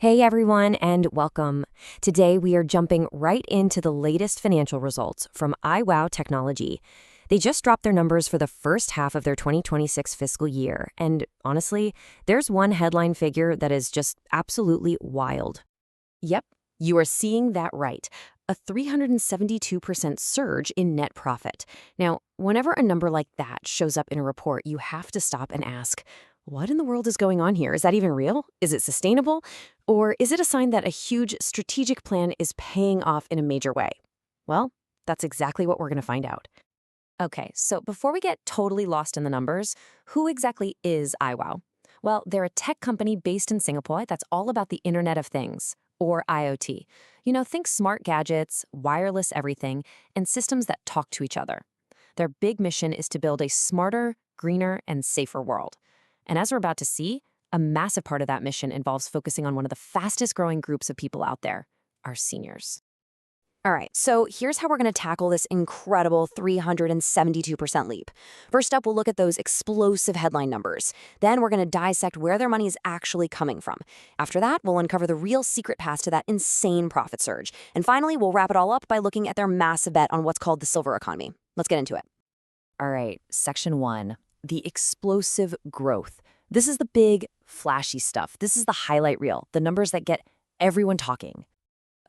Hey everyone, and welcome. Today we are jumping right into the latest financial results from iWOW Technology. They just dropped their numbers for the first half of their 2026 fiscal year, and honestly, there's one headline figure that is just absolutely wild. Yep, you are seeing that right. A 372% surge in net profit. Now, whenever a number like that shows up in a report, you have to stop and ask, what in the world is going on here? Is that even real? Is it sustainable? Or is it a sign that a huge strategic plan is paying off in a major way? Well, that's exactly what we're going to find out. Okay, so before we get totally lost in the numbers, who exactly is iWOW? Well, they're a tech company based in Singapore that's all about the Internet of Things, or IoT. Think smart gadgets, wireless everything, and systems that talk to each other. Their big mission is to build a smarter, greener, and safer world. And as we're about to see, a massive part of that mission involves focusing on one of the fastest growing groups of people out there, our seniors. All right, so here's how we're going to tackle this incredible 372% leap. First up, we'll look at those explosive headline numbers. Then we're going to dissect where their money is actually coming from. After that, we'll uncover the real secret path to that insane profit surge. And finally, we'll wrap it all up by looking at their massive bet on what's called the silver economy. Let's get into it. All right, section 1, the explosive growth. This is the big, flashy stuff. This is the highlight reel, the numbers that get everyone talking.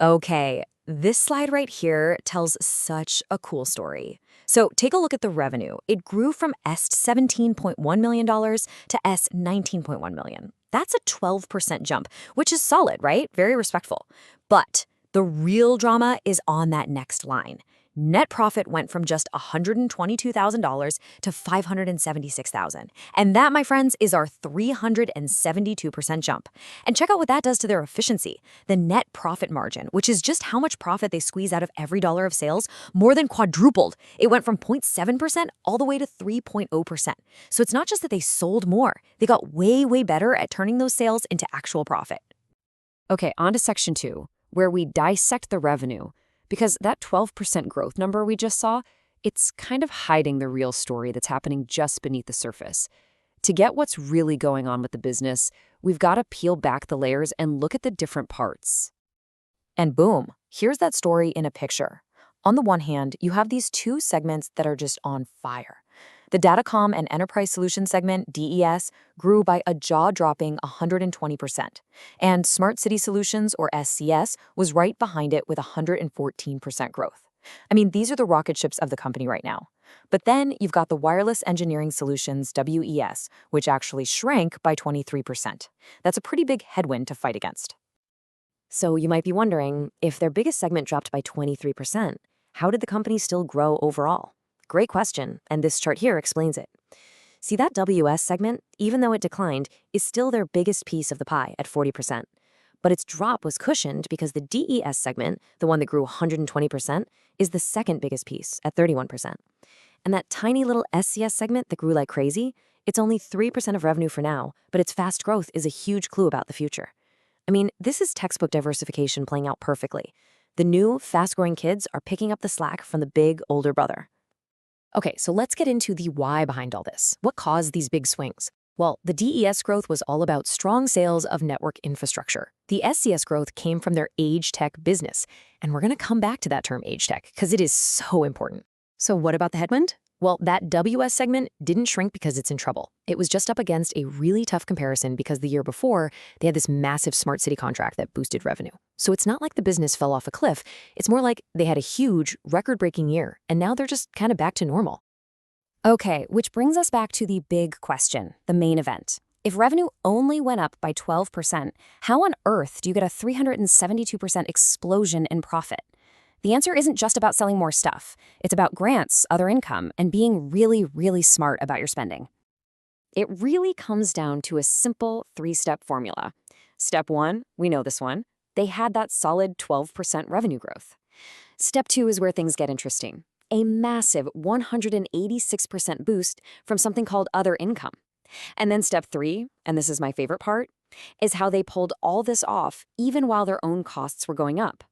Okay, this slide right here tells such a cool story. So take a look at the revenue. It grew from $17.1 million to $19.1 million. That's a 12% jump, which is solid, right? Very respectful. But the real drama is on that next line. Net profit went from just $122,000 to $576,000. And that, my friends, is our 372% jump. And check out what that does to their efficiency. The net profit margin, which is just how much profit they squeeze out of every dollar of sales, more than quadrupled. It went from 0.7% all the way to 3.0%. So it's not just that they sold more. They got way, way better at turning those sales into actual profit. Okay, on to section 2, where we dissect the revenue. Because that 12% growth number we just saw, it's kind of hiding the real story that's happening just beneath the surface. To get what's really going on with the business, we've got to peel back the layers and look at the different parts. And boom, here's that story in a picture. On the one hand, you have these two segments that are just on fire. The Datacomm and Enterprise Solutions segment, DES, grew by a jaw-dropping 120%. And Smart City Solutions, or SCS, was right behind it with 114% growth. I mean, these are the rocket ships of the company right now. But then you've got the Wireless Engineering Solutions, WES, which actually shrank by 23%. That's a pretty big headwind to fight against. So you might be wondering, if their biggest segment dropped by 23%, how did the company still grow overall? Great question, and this chart here explains it. See, that WS segment, even though it declined, is still their biggest piece of the pie at 40%. But its drop was cushioned because the DES segment, the one that grew 120%, is the second biggest piece at 31%. And that tiny little SCS segment that grew like crazy, it's only 3% of revenue for now, but its fast growth is a huge clue about the future. I mean, this is textbook diversification playing out perfectly. The new, fast-growing kids are picking up the slack from the big, older brother. Okay, so let's get into the why behind all this. What caused these big swings? Well, the DES growth was all about strong sales of network infrastructure. The SCS growth came from their age tech business. And we're going to come back to that term age tech because it is so important. So what about the headwind? Well, that WS segment didn't shrink because it's in trouble. It was just up against a really tough comparison because the year before, they had this massive smart city contract that boosted revenue. So it's not like the business fell off a cliff. It's more like they had a huge, record-breaking year, and now they're just kind of back to normal. Okay, which brings us back to the big question, the main event. If revenue only went up by 12%, how on earth do you get a 372% explosion in profit? The answer isn't just about selling more stuff. It's about grants, other income, and being really, really smart about your spending. It really comes down to a simple 3-step formula. Step 1, we know this one. They had that solid 12% revenue growth. Step 2 is where things get interesting. A massive 186% boost from something called other income. And then step 3, and this is my favorite part, is how they pulled all this off even while their own costs were going up.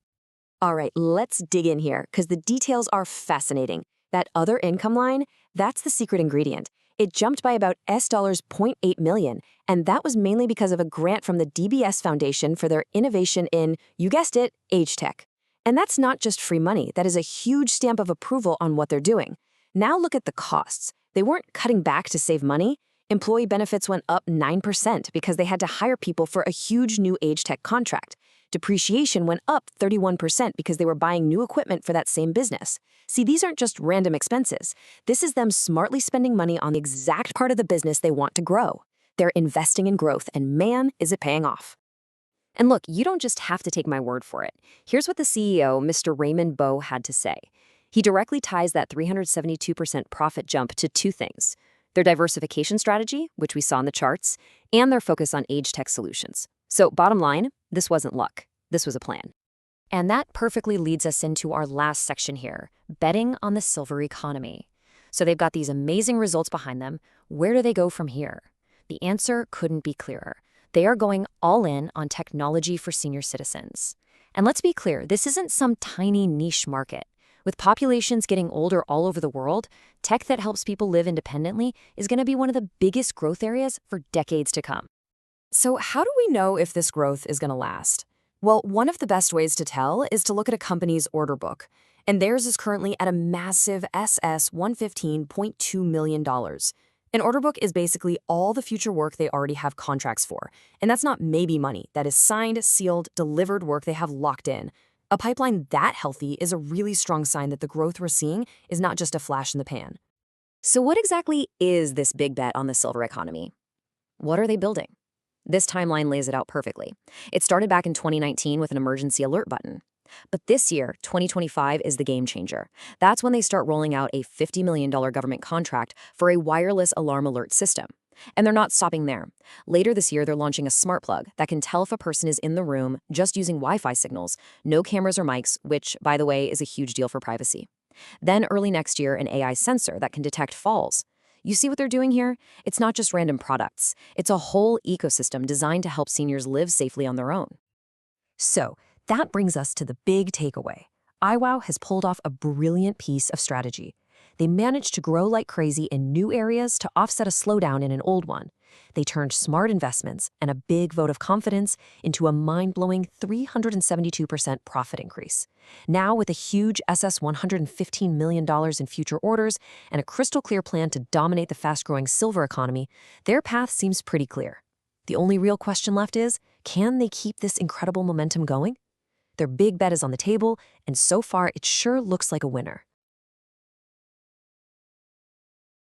All right, let's dig in here because the details are fascinating. That other income line, that's the secret ingredient. It jumped by about $0.8 million, and that was mainly because of a grant from the DBS Foundation for their innovation in, you guessed it, age tech. And that's not just free money, that is a huge stamp of approval on what they're doing. Now look at the costs. They weren't cutting back to save money. Employee benefits went up 9% because they had to hire people for a huge new age tech contract. Depreciation went up 31% because they were buying new equipment for that same business. See, these aren't just random expenses. This is them smartly spending money on the exact part of the business they want to grow. They're investing in growth, and man, is it paying off. And look, you don't just have to take my word for it. Here's what the CEO, Mr. Raymond Bowe, had to say. He directly ties that 372% profit jump to two things: their diversification strategy, which we saw in the charts, and their focus on age tech solutions. So bottom line, this wasn't luck. This was a plan. And that perfectly leads us into our last section here, betting on the silver economy. So they've got these amazing results behind them. Where do they go from here? The answer couldn't be clearer. They are going all in on technology for senior citizens. And let's be clear, this isn't some tiny niche market. With populations getting older all over the world, tech that helps people live independently is going to be one of the biggest growth areas for decades to come. So how do we know if this growth is going to last? Well, one of the best ways to tell is to look at a company's order book. And theirs is currently at a massive $115.2 million. An order book is basically all the future work they already have contracts for. And that's not maybe money. That is signed, sealed, delivered work they have locked in. A pipeline that healthy is a really strong sign that the growth we're seeing is not just a flash in the pan. So what exactly is this big bet on the silver economy? What are they building? This timeline lays it out perfectly. It started back in 2019 with an emergency alert button. But this year, 2025, is the game changer. That's when they start rolling out a $50 million government contract for a wireless alarm alert system. And they're not stopping there. Later this year, they're launching a smart plug that can tell if a person is in the room just using Wi-Fi signals, no cameras or mics, which, by the way, is a huge deal for privacy. Then early next year, an AI sensor that can detect falls. You see what they're doing here? It's not just random products. It's a whole ecosystem designed to help seniors live safely on their own. So that brings us to the big takeaway. iWOW has pulled off a brilliant piece of strategy. They managed to grow like crazy in new areas to offset a slowdown in an old one. They turned smart investments and a big vote of confidence into a mind-blowing 372% profit increase. Now, with a huge $115 million in future orders and a crystal-clear plan to dominate the fast-growing silver economy, their path seems pretty clear. The only real question left is, can they keep this incredible momentum going? Their big bet is on the table, and so far it sure looks like a winner.